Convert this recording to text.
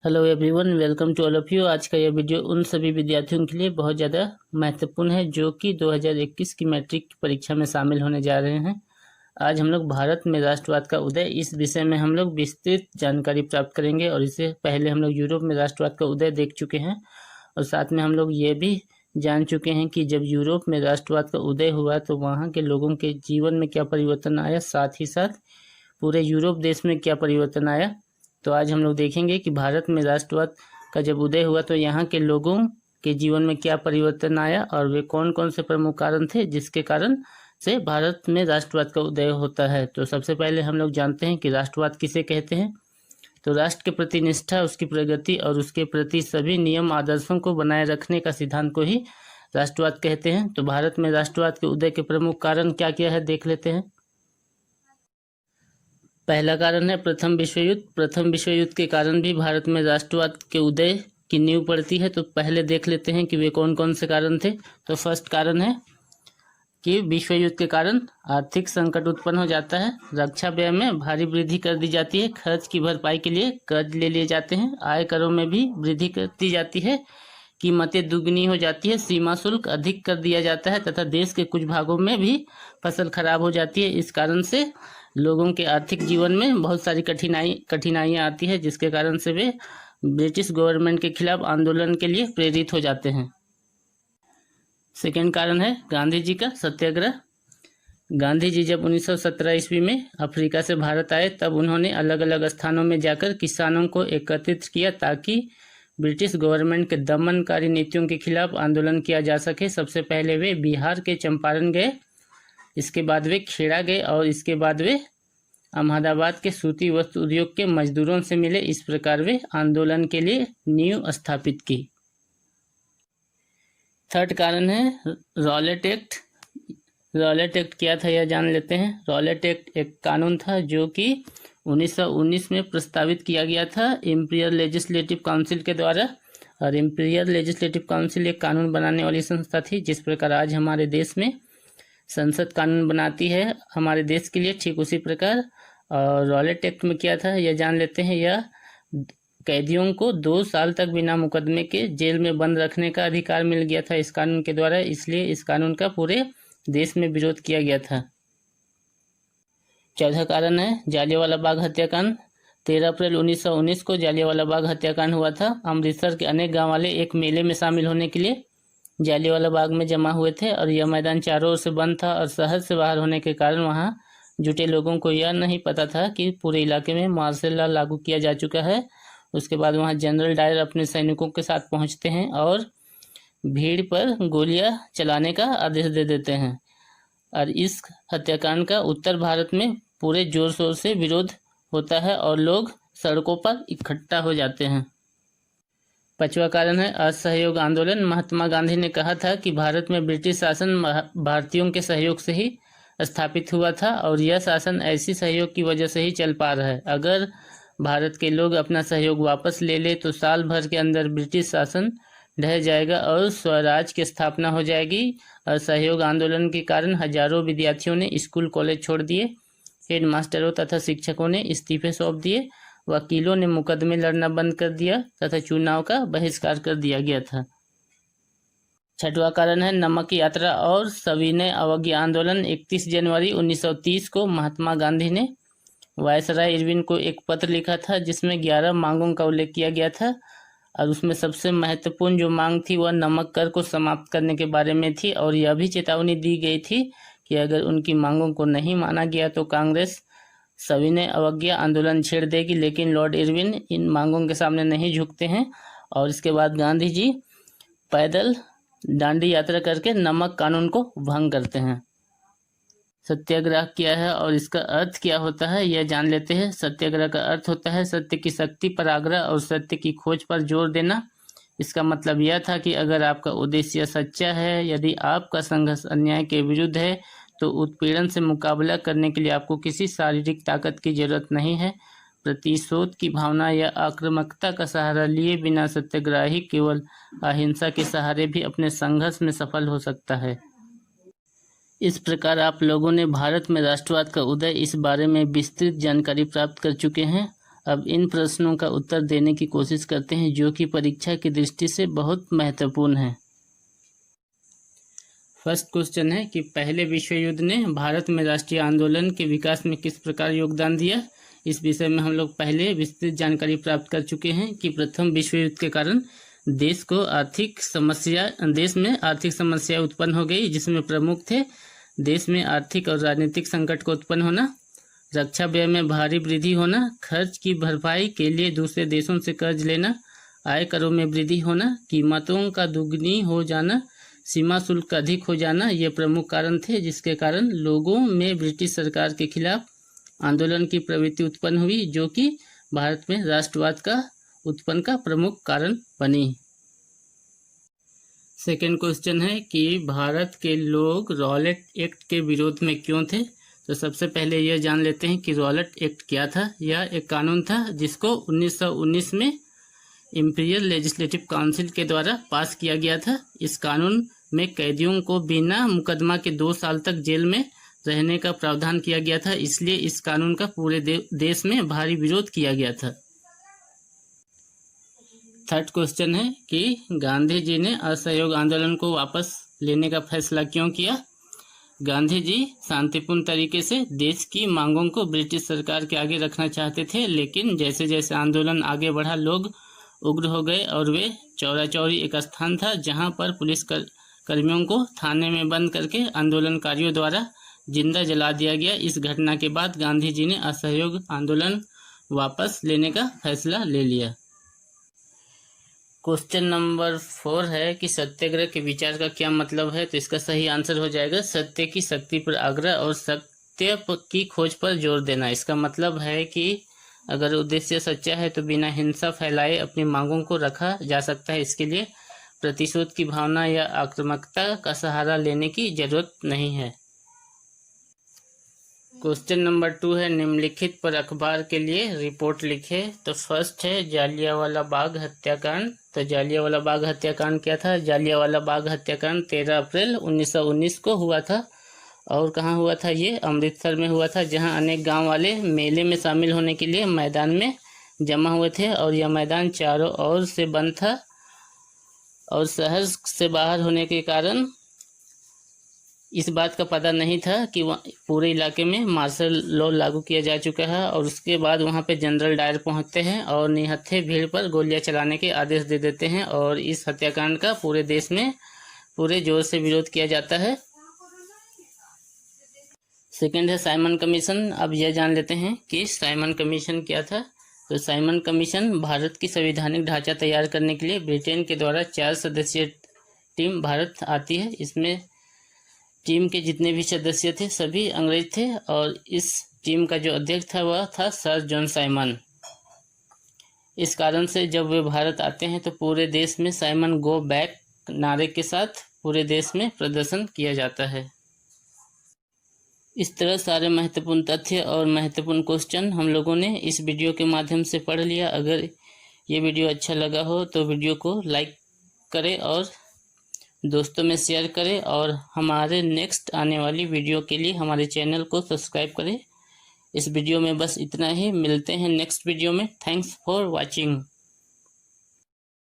Hello everyone, welcome to all of you. आज का यह वीडियो उन सभी विद्यार्थियों के लिए बहुत ज़्यादा महत्वपूर्ण है जो कि 2021 की मैट्रिक की परीक्षा में शामिल होने जा रहे हैं। आज हम लोग भारत में राष्ट्रवाद का उदय इस विषय में हम लोग विस्तृत जानकारी प्राप्त करेंगे। और इससे पहले हम लोग यूरोप में राष्ट्रवाद का उदय देख चुके हैं और साथ में हम लोग ये भी जान चुके हैं कि जब यूरोप में राष्ट्रवाद का उदय हुआ तो वहाँ के लोगों के जीवन में क्या परिवर्तन आया, साथ ही साथ पूरे यूरोप देश में क्या परिवर्तन आया। तो आज हम लोग देखेंगे कि भारत में राष्ट्रवाद का जब उदय हुआ तो यहाँ के लोगों के जीवन में क्या परिवर्तन आया और वे कौन कौन से प्रमुख कारण थे जिसके कारण से भारत में राष्ट्रवाद का उदय होता है। तो सबसे पहले हम लोग जानते हैं कि राष्ट्रवाद किसे कहते हैं। तो राष्ट्र के प्रति निष्ठा, उसकी प्रगति और उसके प्रति सभी नियम आदर्शों को बनाए रखने का सिद्धांत को ही राष्ट्रवाद कहते हैं। तो भारत में राष्ट्रवाद के उदय के प्रमुख कारण क्या क्या है, देख लेते हैं। पहला कारण है प्रथम विश्व युद्ध। प्रथम विश्व युद्ध के कारण भी भारत में राष्ट्रवाद के उदय की नींव पड़ती है। तो पहले देख लेते हैं कि वे कौन कौन से कारण थे। तो फर्स्ट कारण है कि विश्व युद्ध के कारण आर्थिक संकट उत्पन्न हो जाता है, रक्षा व्यय में भारी वृद्धि कर दी जाती है, खर्च की भरपाई के लिए कर्ज ले लिए जाते हैं, आय करों में भी वृद्धि कर दी जाती है, कीमतें दुगनी हो जाती है, सीमा शुल्क अधिक कर दिया जाता है तथा देश के कुछ भागों में भी फसल खराब हो जाती है। इस कारण से लोगों के आर्थिक जीवन में बहुत सारी कठिनाइयाँ आती है, जिसके कारण से वे ब्रिटिश गवर्नमेंट के खिलाफ आंदोलन के लिए प्रेरित हो जाते हैं। सेकेंड कारण है गांधी जी का सत्याग्रह। गांधी जी जब 1917 ईस्वी में अफ्रीका से भारत आए तब उन्होंने अलग अलग स्थानों में जाकर किसानों को एकत्रित किया ताकि ब्रिटिश गवर्नमेंट के दमनकारी नीतियों के खिलाफ आंदोलन किया जा सके। सबसे पहले वे बिहार के चंपारण गए, इसके बाद वे खेड़ा गए और इसके बाद वे अहमदाबाद के सूती वस्त्र उद्योग के मजदूरों से मिले। इस प्रकार वे आंदोलन के लिए नींव स्थापित की। थर्ड कारण है रॉलेट एक्ट। रॉलेट एक्ट क्या था यह जान लेते हैं। रॉलेट एक्ट एक कानून था जो कि 1919 में प्रस्तावित किया गया था इंपीरियल लेजिस्लेटिव काउंसिल के द्वारा। और इंपीरियल लेजिस्लेटिव काउंसिल एक कानून बनाने वाली संस्था थी। जिस प्रकार आज हमारे देश में संसद कानून बनाती है हमारे देश के लिए, ठीक उसी प्रकार और रॉलेट एक्ट में क्या था यह जान लेते हैं। यह कैदियों को 2 साल तक बिना मुकदमे के जेल में बंद रखने का अधिकार मिल गया था इस कानून के द्वारा, इसलिए इस कानून का पूरे देश में विरोध किया गया था। चौथा कारण है जालियांवाला बाग हत्याकांड। 13 अप्रैल 1919 को जालियांवाला बाग हत्याकांड हुआ था। अमृतसर के अनेक गाँव वाले एक मेले में शामिल होने के लिए जालियांवाला बाग में जमा हुए थे और यह मैदान चारों ओर से बंद था और शहर से बाहर होने के कारण वहां जुटे लोगों को यह नहीं पता था कि पूरे इलाके में मार्शल लॉ लागू किया जा चुका है। उसके बाद वहां जनरल डायर अपने सैनिकों के साथ पहुंचते हैं और भीड़ पर गोलियां चलाने का आदेश दे देते हैं और इस हत्याकांड का उत्तर भारत में पूरे जोर शोर से विरोध होता है और लोग सड़कों पर इकट्ठा हो जाते हैं। पांचवा कारण है असहयोग आंदोलन। महात्मा गांधी ने कहा था कि भारत में ब्रिटिश शासन भारतीयों के सहयोग से ही स्थापित हुआ था और यह शासन ऐसी सहयोग की वजह से ही चल पा रहा है। अगर भारत के लोग अपना सहयोग वापस ले ले तो साल भर के अंदर ब्रिटिश शासन ढह जाएगा और स्वराज की स्थापना हो जाएगी। असहयोग आंदोलन के कारण हजारों विद्यार्थियों ने स्कूल कॉलेज छोड़ दिए, हेडमास्टरों तथा शिक्षकों ने इस्तीफे सौंप दिए, वकीलों ने मुकदमे लड़ना बंद कर दिया तथा चुनाव का बहिष्कार कर दिया गया था। छठवां कारण है नमक यात्रा और सविनय अवज्ञा आंदोलन। 31 जनवरी 1930 को महात्मा गांधी ने वायसराय इरविन को एक पत्र लिखा था जिसमें 11 मांगों का उल्लेख किया गया था और उसमें सबसे महत्वपूर्ण जो मांग थी वह नमक कर को समाप्त करने के बारे में थी और यह भी चेतावनी दी गई थी कि अगर उनकी मांगों को नहीं माना गया तो कांग्रेस सविनय अवज्ञा आंदोलन छेड़ देगी। लेकिन लॉर्ड इरविन इन मांगों के सामने नहीं झुकते हैं और इसके बाद गांधी जी पैदल दांडी यात्रा करके नमक कानून को भंग करते हैं। सत्याग्रह क्या है और इसका अर्थ क्या होता है यह जान लेते हैं। सत्याग्रह का अर्थ होता है सत्य की शक्ति पर आग्रह और सत्य की खोज पर जोर देना। इसका मतलब यह था कि अगर आपका उद्देश्य सच्चा है, यदि आपका संघर्ष अन्याय के विरुद्ध है तो उत्पीड़न से मुकाबला करने के लिए आपको किसी शारीरिक ताकत की जरूरत नहीं है। प्रतिशोध की भावना या आक्रामकता का सहारा लिए बिना सत्याग्रही केवल अहिंसा के सहारे भी अपने संघर्ष में सफल हो सकता है। इस प्रकार आप लोगों ने भारत में राष्ट्रवाद का उदय इस बारे में विस्तृत जानकारी प्राप्त कर चुके हैं। अब इन प्रश्नों का उत्तर देने की कोशिश करते हैं जो कि परीक्षा की दृष्टि से बहुत महत्वपूर्ण है। फर्स्ट क्वेश्चन है कि पहले विश्व युद्ध ने भारत में राष्ट्रीय आंदोलन के विकास में किस प्रकार योगदान दिया। इस विषय में हम लोग पहले विस्तृत जानकारी प्राप्त कर चुके हैं कि प्रथम विश्व युद्ध के कारण देश में आर्थिक समस्या उत्पन्न हो गई, जिसमें प्रमुख थे देश में आर्थिक और राजनीतिक संकट को उत्पन्न होना, रक्षा व्यय में भारी वृद्धि होना, खर्च की भरपाई के लिए दूसरे देशों से कर्ज लेना, आय करों में वृद्धि होना, कीमतों का दुगनी हो जाना, सीमा शुल्क अधिक हो जाना। ये प्रमुख कारण थे जिसके कारण लोगों में ब्रिटिश सरकार के खिलाफ आंदोलन की प्रवृत्ति उत्पन्न हुई, जो कि भारत में राष्ट्रवाद का उत्पन्न का प्रमुख कारण बनी। सेकेंड क्वेश्चन है कि भारत के लोग रॉलेट एक्ट के विरोध में क्यों थे। तो सबसे पहले यह जान लेते हैं कि रॉलेट एक्ट क्या था। यह एक कानून था जिसको 1919 में इंपीरियल लेजिस्लेटिव काउंसिल के द्वारा पास किया गया था। इस कानून में कैदियों को बिना मुकदमा के 2 साल तक जेल में रहने का प्रावधान किया गया था, इसलिए इस कानून का पूरे देश में भारी विरोध किया गया था। थर्ड क्वेश्चन है कि गांधी जी ने असहयोग आंदोलन को वापस लेने का फैसला क्यों किया। गांधी जी शांतिपूर्ण तरीके से देश की मांगों को ब्रिटिश सरकार के आगे रखना चाहते थे, लेकिन जैसे जैसे आंदोलन आगे बढ़ा लोग उग्र हो गए और वे चौरा चौरी एक स्थान था जहां पर पुलिस कर्मियों को थाने में बंद करके आंदोलनकारियों द्वारा जिंदा जला दिया गया। इस घटना के बाद गांधी जी ने असहयोग आंदोलन वापस लेने का फैसला ले लिया। क्वेश्चन नंबर 4 है कि सत्याग्रह के विचार का क्या मतलब है। तो इसका सही आंसर हो जाएगा सत्य की शक्ति पर आग्रह और सत्य की खोज पर जोर देना। इसका मतलब है कि अगर उद्देश्य सच्चा है तो बिना हिंसा फैलाए अपनी मांगों को रखा जा सकता है। इसके लिए प्रतिशोध की भावना या आक्रामकता का सहारा लेने की जरूरत नहीं है। क्वेश्चन नंबर 2 है निम्नलिखित पर अखबार के लिए रिपोर्ट लिखे। तो फर्स्ट है जालियांवाला बाग हत्याकांड। तो जालियांवाला बाग हत्याकांड क्या था। जालियांवाला बाग हत्याकांड 13 अप्रैल 1919 को हुआ था। और कहाँ हुआ था ये, अमृतसर में हुआ था, जहाँ अनेक गांव वाले मेले में शामिल होने के लिए मैदान में जमा हुए थे और यह मैदान चारों ओर से बंद था और शहर से बाहर होने के कारण इस बात का पता नहीं था कि पूरे इलाके में मार्शल लॉ लागू किया जा चुका है। और उसके बाद वहां पे जनरल डायर पहुंचते हैं और निहत्थे भीड़ पर गोलियां चलाने के आदेश दे देते हैं और इस हत्याकांड का पूरे देश में पूरे जोर से विरोध किया जाता है। सेकंड है साइमन कमीशन। अब यह जान लेते हैं कि साइमन कमीशन क्या था। तो साइमन कमीशन भारत की संवैधानिक ढांचा तैयार करने के लिए ब्रिटेन के द्वारा 4 सदस्यीय टीम भारत आती है। इसमें टीम के जितने भी सदस्य थे सभी अंग्रेज थे और इस टीम का जो अध्यक्ष था वह था सर जॉन साइमन। इस कारण से जब वे भारत आते हैं तो पूरे देश में साइमन गो बैक नारे के साथ पूरे देश में प्रदर्शन किया जाता है। इस तरह सारे महत्वपूर्ण तथ्य और महत्वपूर्ण क्वेश्चन हम लोगों ने इस वीडियो के माध्यम से पढ़ लिया। अगर ये वीडियो अच्छा लगा हो तो वीडियो को लाइक करें और दोस्तों में शेयर करें और हमारे नेक्स्ट आने वाली वीडियो के लिए हमारे चैनल को सब्सक्राइब करें। इस वीडियो में बस इतना ही, मिलते हैं नेक्स्ट वीडियो में। Thanks for watching.